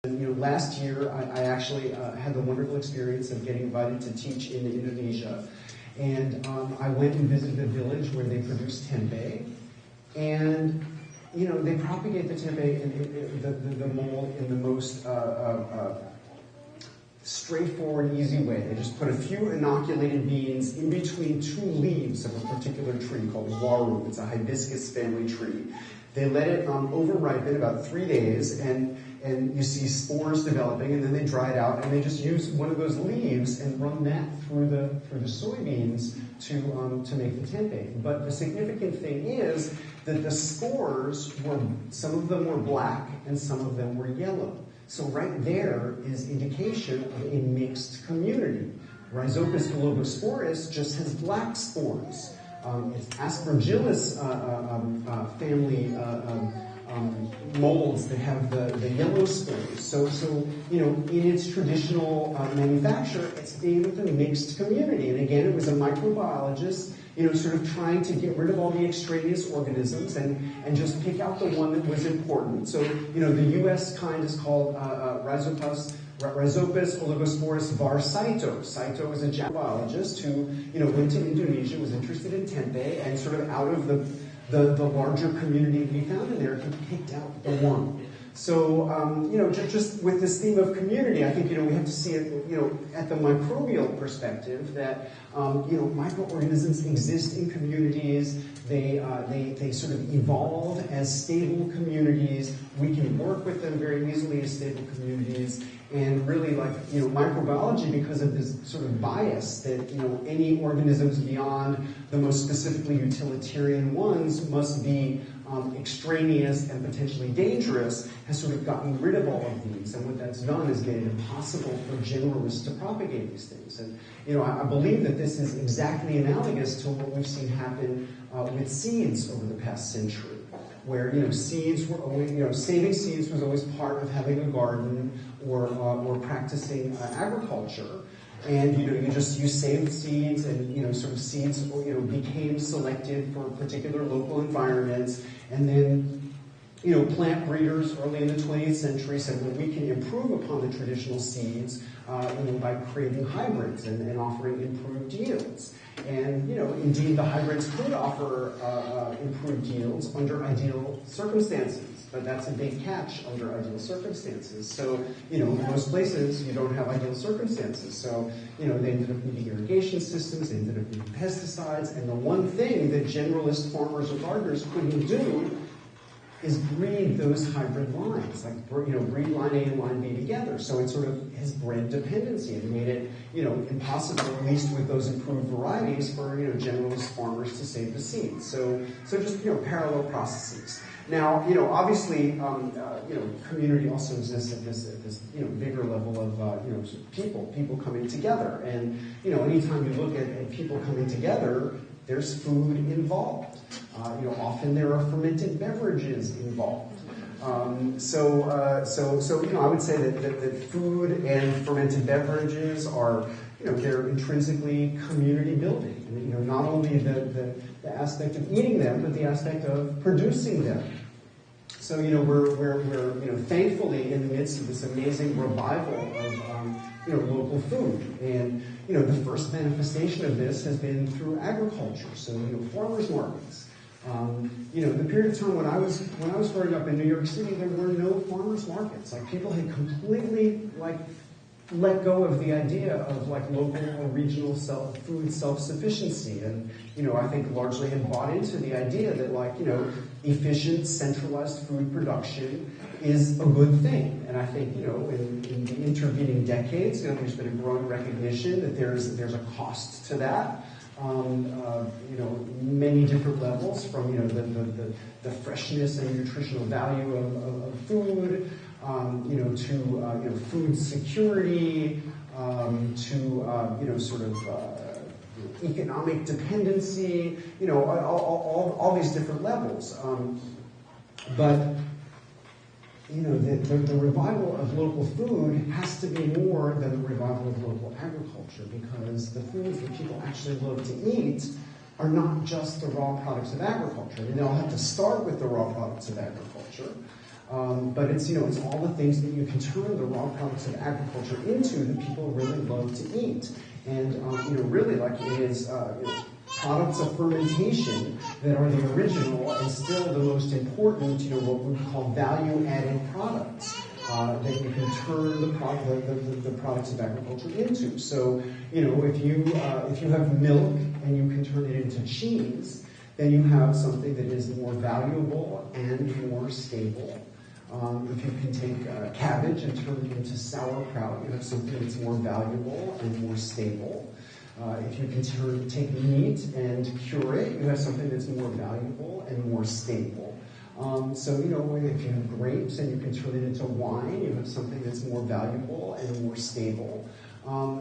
Last year I actually had the wonderful experience of getting invited to teach in Indonesia. And I went and visited a village where they produce tempeh. And, they propagate the tempeh, the mole, in the most straightforward, easy way. They just put a few inoculated beans in between two leaves of a particular tree called waru. It's a hibiscus family tree. They let it overripen about 3 days, and you see spores developing, and then they dry it out, and they just use one of those leaves and run that through the soybeans to make the tempeh. But the significant thing is that the spores some of them were black and some of them were yellow. So right there is indication of a mixed community. Rhizopus globosporus just has black spores. It's Aspergillus family molds that have the yellow spores. So in its traditional manufacture, it's able to mixed community. And again, it was a microbiologist, sort of trying to get rid of all the extraneous organisms and just pick out the one that was important. So, the U.S. kind is called Rhizopus oligosporus var. Saito. Saito is a Japanese biologist who, went to Indonesia, was interested in tempeh, and sort of out of the larger community we found in there, he picked out the one. So, just with this theme of community, I think, we have to see it, at the microbial perspective that, microorganisms exist in communities. They sort of evolve as stable communities. We can work with them very easily as stable communities. And really, microbiology, because of this sort of bias that, any organisms beyond the most specifically utilitarian ones must be extraneous and potentially dangerous, has sort of gotten rid of all of these. And what that's done is made it impossible for generalists to propagate these things. And, I believe that this is exactly analogous to what we've seen happen with seeds over the past century, where, seeds were always, saving seeds was always part of having a garden or practicing agriculture. And, you saved seeds, and, sort of seeds, became selected for particular local environments. And then, plant breeders early in the 20th century said, well, we can improve upon the traditional seeds, by creating hybrids and offering improved yields. And, indeed, the hybrids could offer improved yields under ideal circumstances. But that's a big catch under ideal circumstances. So, in most places, you don't have ideal circumstances. So, they ended up needing irrigation systems, they ended up needing pesticides, and the one thing that generalist farmers or gardeners couldn't do is breed those hybrid lines, breed line A and line B together. So it sort of has bred dependency and made it, impossible, at least with those improved varieties, for, generalist farmers to save the seeds. So just, parallel processes. Now, obviously, community also exists at this bigger level of, people coming together. And, anytime you look at people coming together, there's food involved. Often there are fermented beverages involved. So I would say that food and fermented beverages are, they're intrinsically community building. And, not only the aspect of eating them, but the aspect of producing them. So, we're thankfully in the midst of this amazing revival of, local food. And, the first manifestation of this has been through agriculture. So, farmers markets. The period of time when I was growing up in New York City, there were no farmers markets. People had completely, let go of the idea of local or regional food self-sufficiency, and I think largely had bought into the idea that efficient centralized food production is a good thing. And I think in the intervening decades, there's been a growing recognition that there's a cost to that. Many different levels, from the freshness and nutritional value of food, to food security, to sort of economic dependency, all these different levels. But the revival of local food has to be more than the revival of local agriculture, because the foods that people actually love to eat are not just the raw products of agriculture. They'll have to start with the raw products of agriculture. But it's, it's all the things that you can turn the raw products of agriculture into that people really love to eat. And, really, like, it is products of fermentation that are the original and still the most important, what we call value-added products. That you can turn the products of agriculture into. So, if you have milk and you can turn it into cheese, then you have something that is more valuable and more stable. If you can take cabbage and turn it into sauerkraut, you have something that's more valuable and more stable. If you can take meat and cure it, you have something that's more valuable and more stable. So, if you have grapes and you can turn it into wine, you have something that's more valuable and more stable.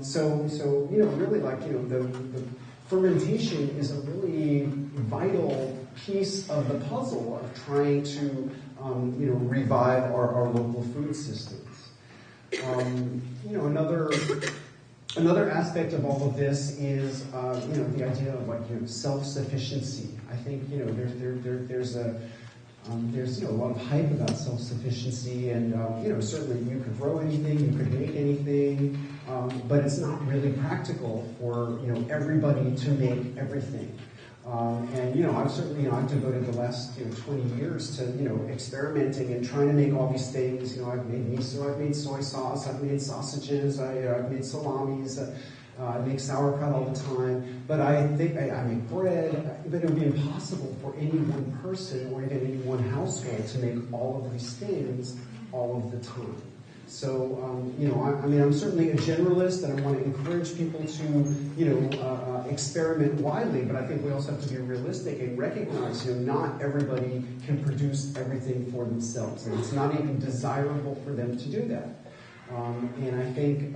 So really, like, the fermentation is a really vital piece of the puzzle of trying to, revive our local food systems. Another aspect of all of this is, the idea of, like, self-sufficiency. I think, there's a lot of hype about self-sufficiency, and certainly you could grow anything, you could make anything, but it's not really practical for everybody to make everything. And I've devoted the last 20 years to experimenting and trying to make all these things. I've made miso, I've made soy sauce, I've made sausages, I've made salamis. I make sauerkraut all the time, but I think I make bread, but it would be impossible for any one person or even any one household to make all of these things all of the time. So, I'm certainly a generalist, and I want to encourage people to, experiment widely, but I think we also have to be realistic and recognize, not everybody can produce everything for themselves, and it's not even desirable for them to do that. And I think,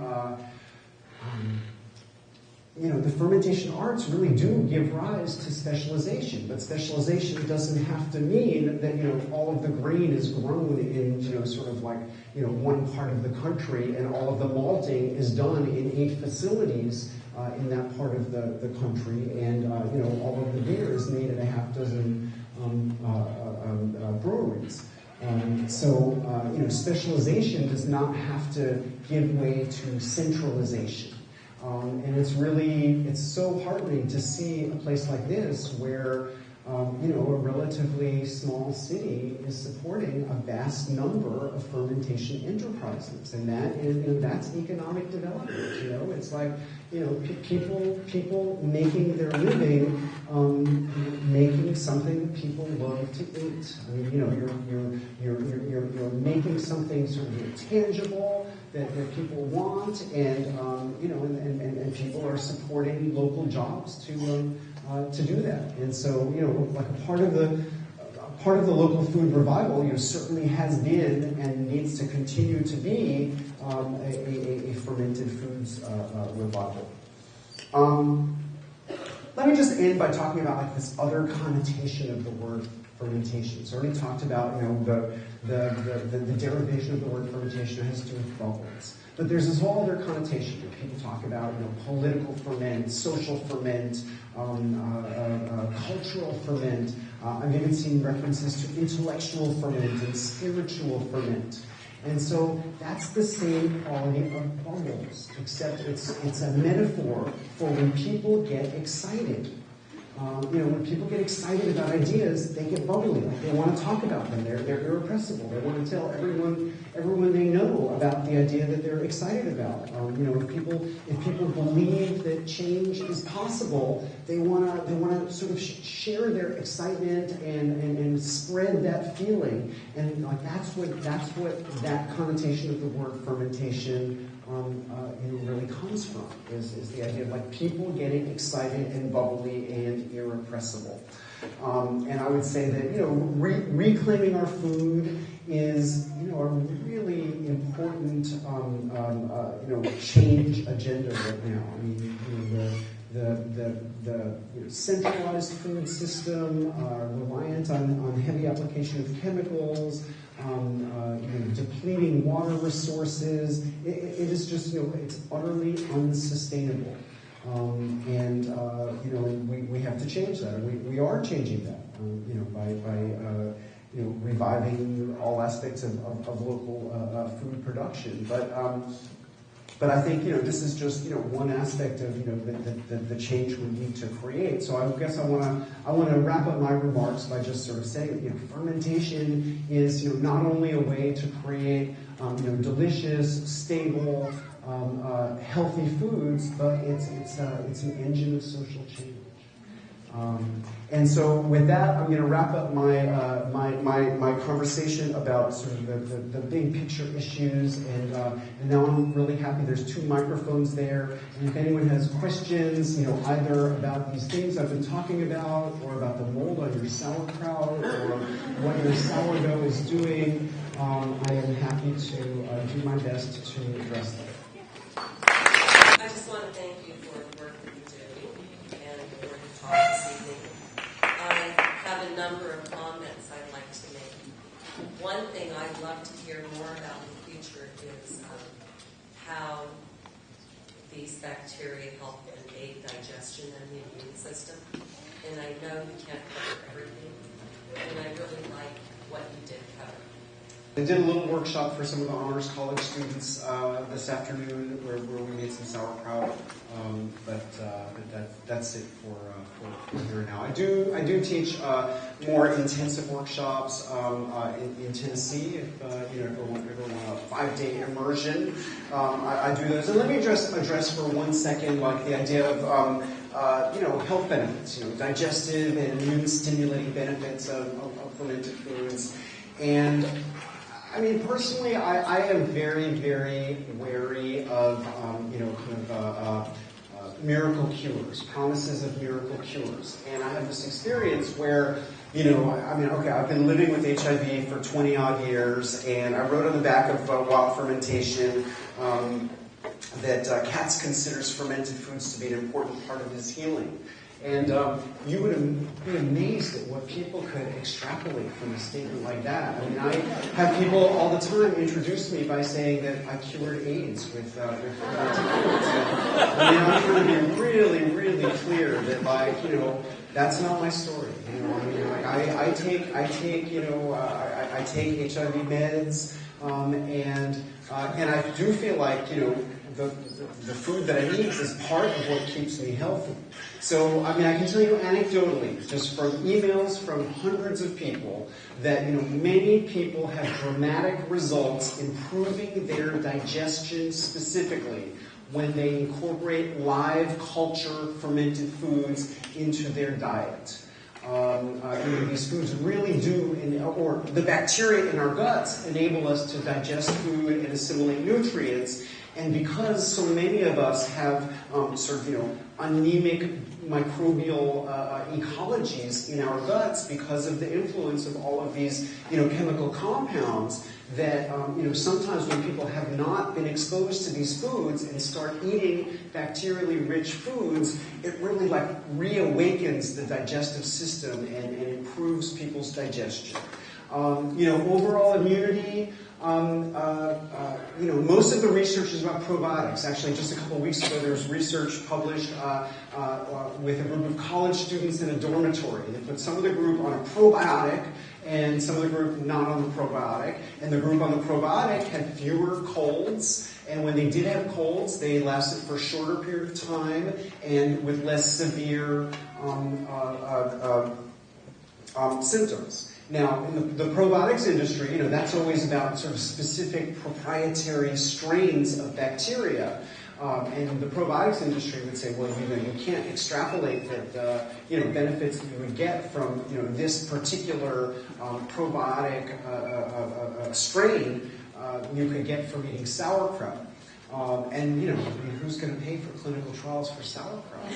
the fermentation arts really do give rise to specialization, but specialization doesn't have to mean that, all of the grain is grown in, sort of like, one part of the country, and all of the malting is done in 8 facilities in that part of the country, and, all of the beer is made at a half dozen breweries. Specialization does not have to give way to centralization. And it's so heartening to see a place like this where, a relatively small city is supporting a vast number of fermentation enterprises. And that is, that's economic development, It's like, people making their living, making something that people love to eat. I mean, you're making something sort of tangible that people want, and and people are supporting local jobs to do that. And so, like a part of the local food revival, certainly has been and needs to continue to be a fermented foods revival. Let me just end by talking about, like, this other connotation of the word fermentation. So I already talked about the derivation of the word fermentation has to do with bubbles. But there's this whole other connotation that people talk about, political ferment, social ferment, cultural ferment. I've even seen references to intellectual ferment and spiritual ferment. And so that's the same quality of bubbles, except it's a metaphor for when people get excited. When people get excited about ideas, they get bubbly. Like, they want to talk about them. They're irrepressible. They want to tell everyone they know about the idea that they're excited about. If people believe that change is possible, they want to sort of share their excitement and spread that feeling. And like that's what that connotation of the word fermentation really comes from, is the idea of, like, people getting excited and bubbly and irrepressible. And I would say that, reclaiming our food is, a really important, change agenda right now. I mean, the centralized food system, reliant on heavy application of chemicals, depleting water resources. It is just, it's utterly unsustainable. And we have to change that. And we are changing that, by reviving all aspects of local food production. But I think this is just one aspect of the change we need to create. So I guess I want to wrap up my remarks by just sort of saying fermentation is not only a way to create delicious, stable, healthy foods, but it's an engine of social change. And so with that, I'm going to wrap up my conversation about sort of the big picture issues, and now I'm really happy there's 2 microphones there, and if anyone has questions, either about these things I've been talking about, or about the mold on your sauerkraut, or what your sourdough is doing, I am happy to do my best to address them. I just want to thank you for the work that you do and for your talk this evening. I have a number of comments I'd like to make. One thing I'd love to hear more about in the future is how these bacteria help and aid digestion and the immune system. And I know you can't cover everything, and I really like what you did cover. I did a little workshop for some of the honors college students this afternoon where we made some sauerkraut, but that's it for here now. I do teach more intensive workshops in Tennessee. If everyone want a 5-day immersion, I do those. And let me address for 1 second like the idea of health benefits, digestive and immune stimulating benefits of fermented foods. And I mean, personally, I am very, very wary of, miracle cures, promises of miracle cures. And I have this experience where, I've been living with HIV for 20-odd years, and I wrote on the back of Wild Fermentation that Katz considers fermented foods to be an important part of his healing. And you would be amazed at what people could extrapolate from a statement like that. I mean, I have people all the time introduce me by saying that I cured AIDS with fermented foods. I'm trying to be really, really clear that, that's not my story. I take HIV meds, and I do feel like the food that I eat is part of what keeps me healthy. So, I can tell you anecdotally, just from emails from hundreds of people, that, many people have dramatic results improving their digestion specifically when they incorporate live culture fermented foods into their diet. These foods really do, or the bacteria in our guts enable us to digest food and assimilate nutrients. And because so many of us have anemic microbial ecologies in our guts because of the influence of all of these chemical compounds, that sometimes when people have not been exposed to these foods and start eating bacterially rich foods, it really reawakens the digestive system and improves people's digestion. Overall immunity. Most of the research is about probiotics. Actually, just a couple of weeks ago, there was research published with a group of college students in a dormitory. They put some of the group on a probiotic and some of the group not on the probiotic. And the group on the probiotic had fewer colds. And when they did have colds, they lasted for a shorter period of time and with less severe symptoms. Now, in the probiotics industry, that's always about sort of specific proprietary strains of bacteria. And the probiotics industry would say, well, you can't extrapolate that, benefits that you would get from, this particular probiotic strain you could get from eating sauerkraut. And, who's going to pay for clinical trials for sauerkraut?